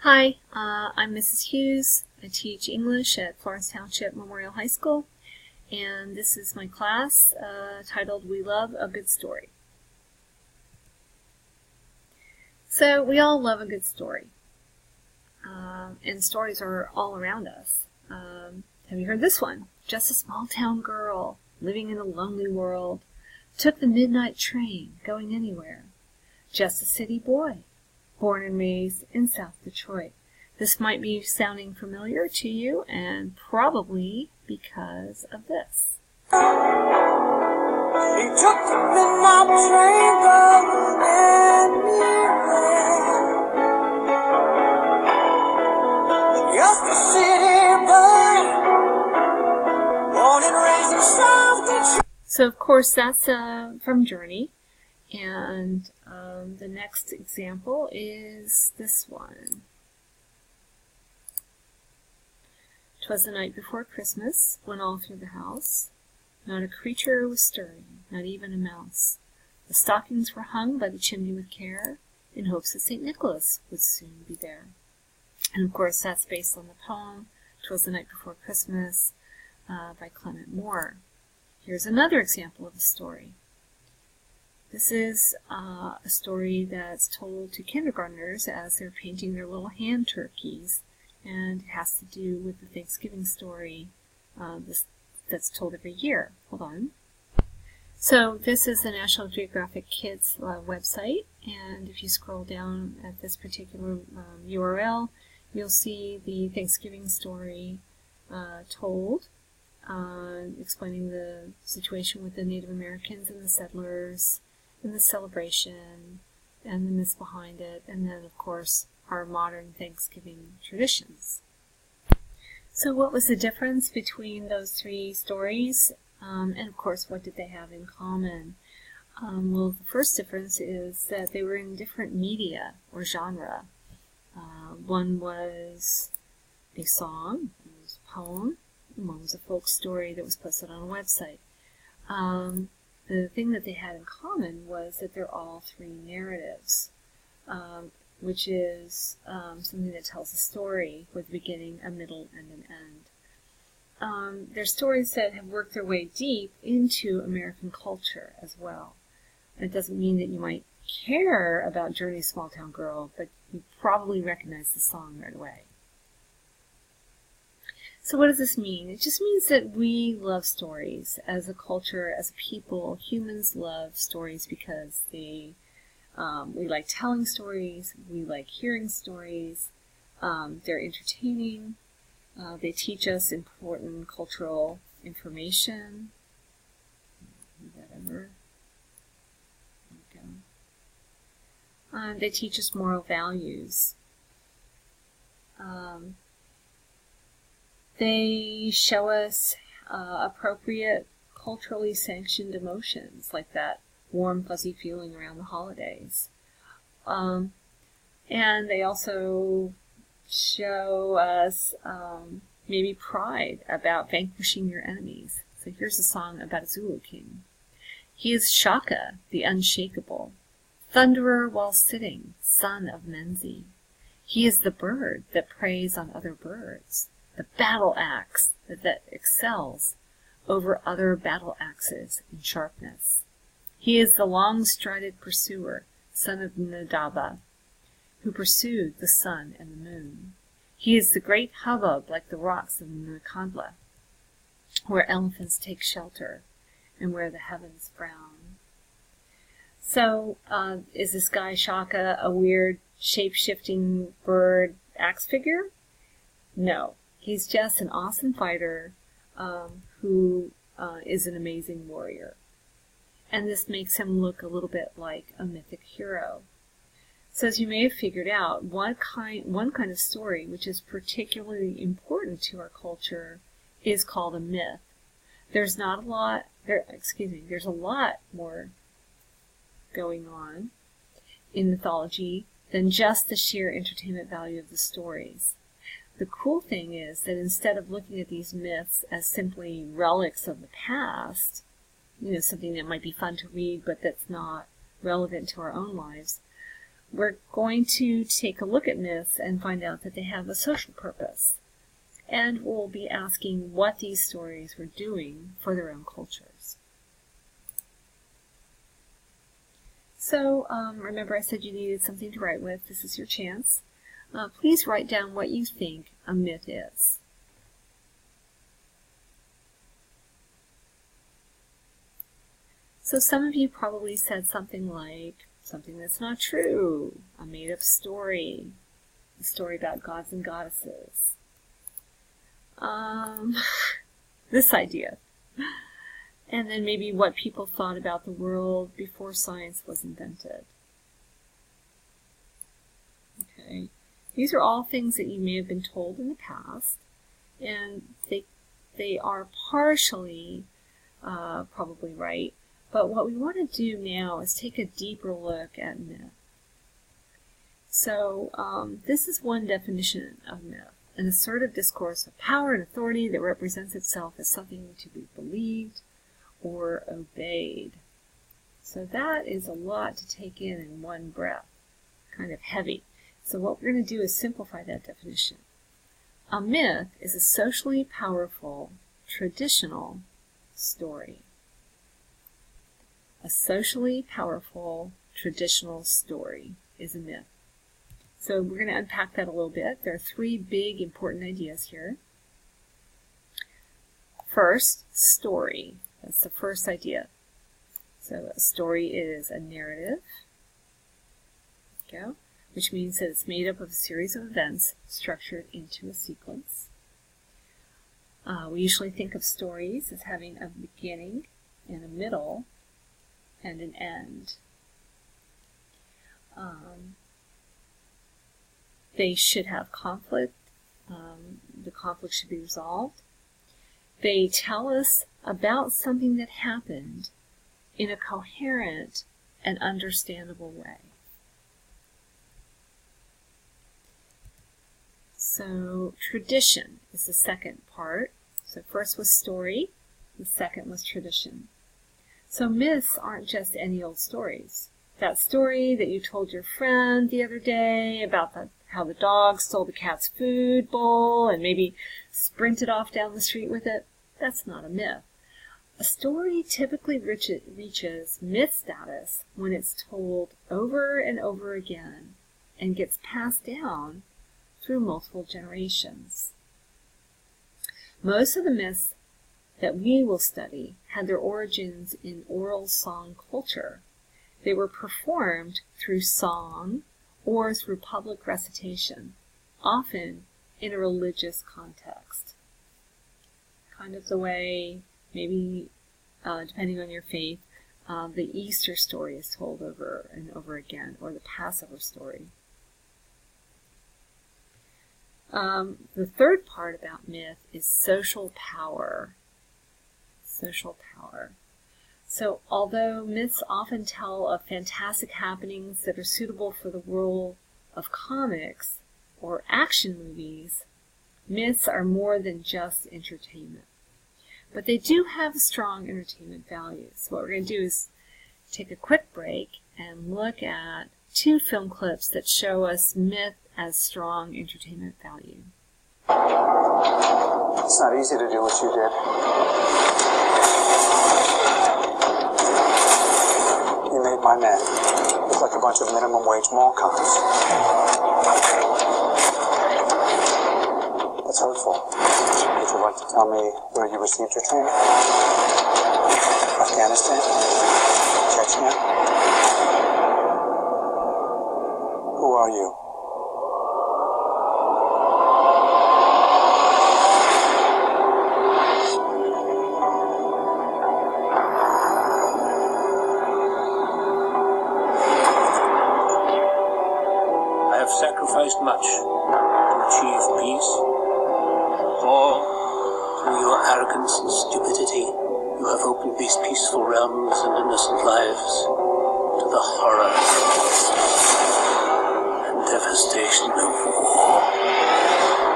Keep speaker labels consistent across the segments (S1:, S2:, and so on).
S1: Hi, I'm Mrs. Hughes. I teach English at Florence Township Memorial High School, and this is my class titled We Love a Good Story. So we all love a good story, and stories are all around us. Have you heard this one? Just a small town girl living in a lonely world took the midnight train going anywhere. Just a city boy, born and raised in South Detroit. This might be sounding familiar to you, and probably because of this.
S2: She took the midnight train going anywhere. Just a city boy, born and raised in South Detroit.
S1: So, of course, that's from Journey. And the next example is this one. 'Twas the night before Christmas, when all through the house not a creature was stirring, not even a mouse. The stockings were hung by the chimney with care, in hopes that St. Nicholas would soon be there. And of course that's based on the poem 'Twas the Night Before Christmas by Clement Moore. Here's another example of a story. This is a story that's told to kindergartners as they're painting their little hand turkeys, and it has to do with the Thanksgiving story that's told every year. Hold on. So this is the National Geographic Kids website, and if you scroll down at this particular URL, you'll see the Thanksgiving story told, explaining the situation with the Native Americans and the settlers, and the celebration, and the myths behind it, and then, of course, our modern Thanksgiving traditions. So what was the difference between those three stories? And, of course, what did they have in common? Well, the first difference is that they were in different media or genre. One was a song, one was a poem, and one was a folk story that was posted on a website. The thing that they had in common was that they're all three narratives, which is something that tells a story with a beginning, a middle, and an end. They're stories that have worked their way deep into American culture as well. It doesn't mean that you might care about Journey's Small Town Girl, but you probably recognize the song right away. So what does this mean? It just means that we love stories as a culture, as a people. Humans love stories because we like telling stories, we like hearing stories, they're entertaining, they teach us important cultural information. Whatever. There we go. They teach us moral values. They show us appropriate, culturally sanctioned emotions, like that warm, fuzzy feeling around the holidays. And they also show us maybe pride about vanquishing your enemies. So here's a song about a Zulu king. He is Shaka, the unshakable, thunderer while sitting, son of Menzi. He is the bird that preys on other birds, the battle axe that excels over other battle axes in sharpness. He is the long-strided pursuer, son of Nadaba, who pursued the sun and the moon. He is the great hubbub like the rocks of Nakandla, where elephants take shelter and where the heavens frown. So, is this guy Shaka a weird, shape-shifting bird axe figure? No. He's just an awesome fighter who is an amazing warrior. And this makes him look a little bit like a mythic hero. So as you may have figured out, one kind of story which is particularly important to our culture is called a myth. There's a lot more going on in mythology than just the sheer entertainment value of the stories. The cool thing is that instead of looking at these myths as simply relics of the past, something that might be fun to read but that's not relevant to our own lives, we're going to take a look at myths and find out that they have a social purpose. And we'll be asking what these stories were doing for their own cultures. So, remember I said you needed something to write with. This is your chance. Please write down what you think a myth is. So some of you probably said something like, something that's not true, a made-up story, a story about gods and goddesses. This idea. And then maybe what people thought about the world before science was invented. Okay. These are all things that you may have been told in the past, and they are partially probably right. But what we want to do now is take a deeper look at myth. So this is one definition of myth. An assertive discourse of power and authority that represents itself as something to be believed or obeyed. So that is a lot to take in one breath, kind of heavy. So what we're going to do is simplify that definition. A myth is a socially powerful, traditional story. A socially powerful, traditional story is a myth. So we're going to unpack that a little bit. There are three big important ideas here. First, story. That's the first idea. So a story is a narrative, which means that it's made up of a series of events structured into a sequence. We usually think of stories as having a beginning and a middle and an end. They should have conflict. The conflict should be resolved. They tell us about something that happened in a coherent and understandable way. So tradition is the second part. So first was story, the second was tradition. So myths aren't just any old stories. That story that you told your friend the other day about how the dog stole the cat's food bowl and maybe sprinted off down the street with it, that's not a myth. A story typically reaches myth status when it's told over and over again and gets passed down through multiple generations. Most of the myths that we will study had their origins in oral song culture. They were performed through song or through public recitation, often in a religious context. Kind of the way, maybe depending on your faith, the Easter story is told over and over again, or the Passover story. The third part about myth is social power. Social power. So although myths often tell of fantastic happenings that are suitable for the world of comics or action movies, myths are more than just entertainment. But they do have a strong entertainment value. So what we're going to do is take a quick break and look at two film clips that show us myth as strong entertainment value.
S3: It's not easy to do what you did. You made my men look like a bunch of minimum wage mall cops. That's hurtful. Would you like to tell me where you received your training? Afghanistan? Chechnya? Who are you?
S4: I have sacrificed much to achieve peace. All through your arrogance and stupidity, you have opened these peaceful realms and innocent lives to the horror and devastation of war.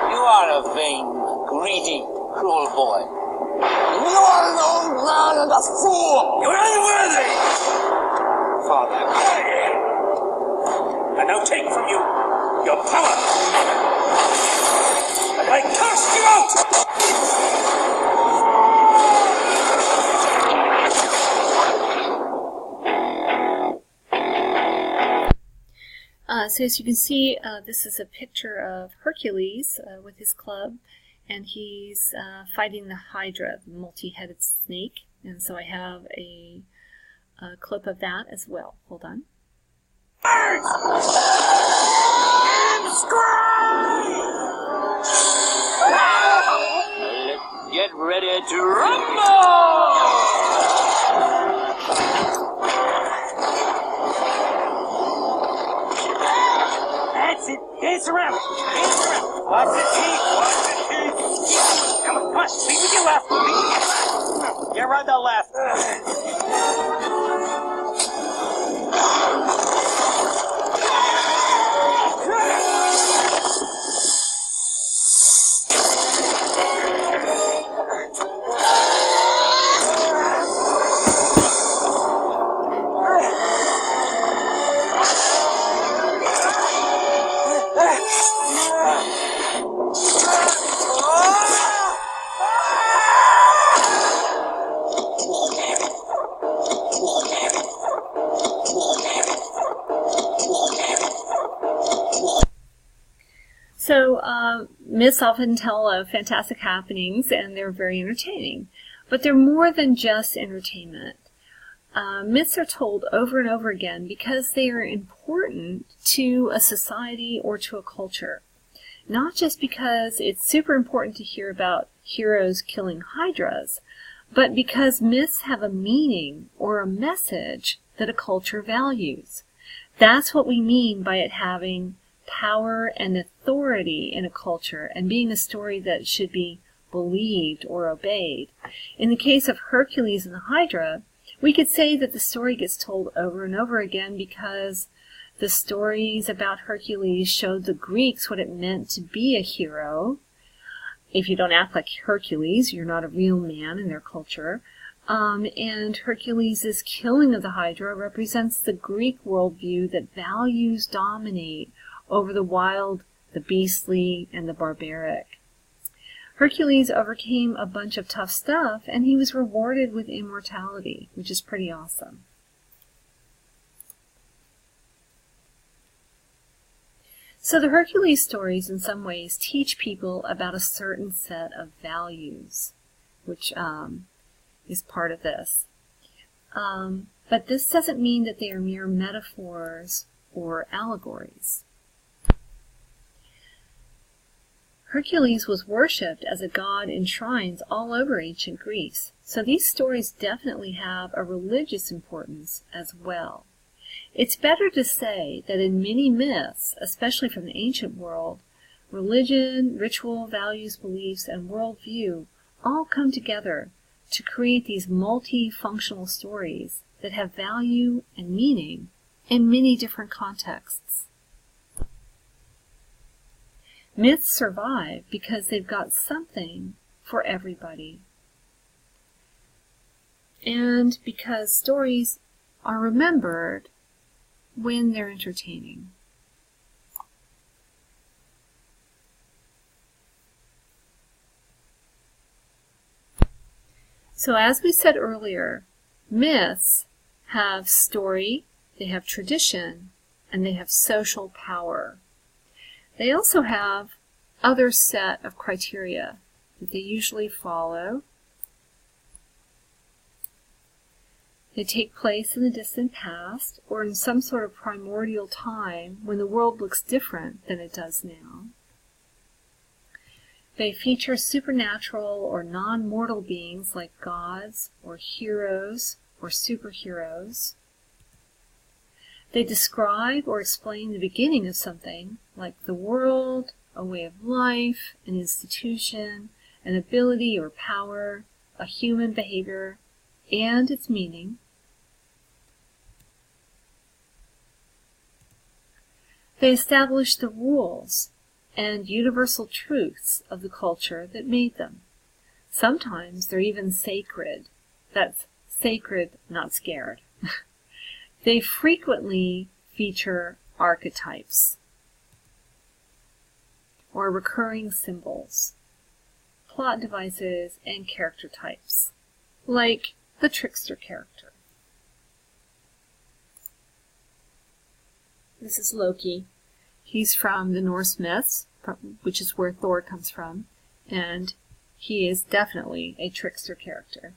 S5: You are a vain, greedy, cruel boy.
S2: You are an old man and a fool!
S4: You're unworthy!
S5: Father,
S4: A now take from you your power. And I cast you out!
S1: So as you can see, this is a picture of Hercules with his club, and he's fighting the Hydra, the multi-headed snake. And so I have a clip of that as well. Hold on.
S5: Let's get ready to rumble!
S4: That's it. Dance around. Dance around. Watch the teeth. Watch the teeth. Come on, come on. Lead with your left. Lead with your left. Get right the left.
S1: So myths often tell of fantastic happenings, and they're very entertaining. But they're more than just entertainment. Myths are told over and over again because they are important to a society or to a culture. Not just because it's super important to hear about heroes killing hydras, but because myths have a meaning or a message that a culture values. That's what we mean by it having power and authority in a culture and being a story that should be believed or obeyed. In the case of Hercules and the Hydra, we could say that the story gets told over and over again because the stories about Hercules showed the Greeks what it meant to be a hero. If you don't act like Hercules, you're not a real man in their culture. And Hercules' killing of the Hydra represents the Greek worldview that values dominate over the wild, the beastly, and the barbaric. Hercules overcame a bunch of tough stuff, and he was rewarded with immortality, which is pretty awesome. So the Hercules stories in some ways teach people about a certain set of values, which is part of this. But this doesn't mean that they are mere metaphors or allegories. Hercules was worshipped as a god in shrines all over ancient Greece, so these stories definitely have a religious importance as well. It's better to say that in many myths, especially from the ancient world, religion, ritual, values, beliefs, and worldview all come together to create these multifunctional stories that have value and meaning in many different contexts. Myths survive because they've got something for everybody. And because stories are remembered when they're entertaining. So as we said earlier, myths have story, they have tradition, and they have social power. They also have other set of criteria that they usually follow. They take place in the distant past or in some sort of primordial time when the world looks different than it does now. They feature supernatural or non-mortal beings like gods or heroes or superheroes. They describe or explain the beginning of something, like the world, a way of life, an institution, an ability or power, a human behavior, and its meaning. They establish the rules and universal truths of the culture that made them. Sometimes they're even sacred. That's sacred, not scared. They frequently feature archetypes, or recurring symbols, plot devices, and character types, like the trickster character. This is Loki. He's from the Norse myths, which is where Thor comes from, and he is definitely a trickster character.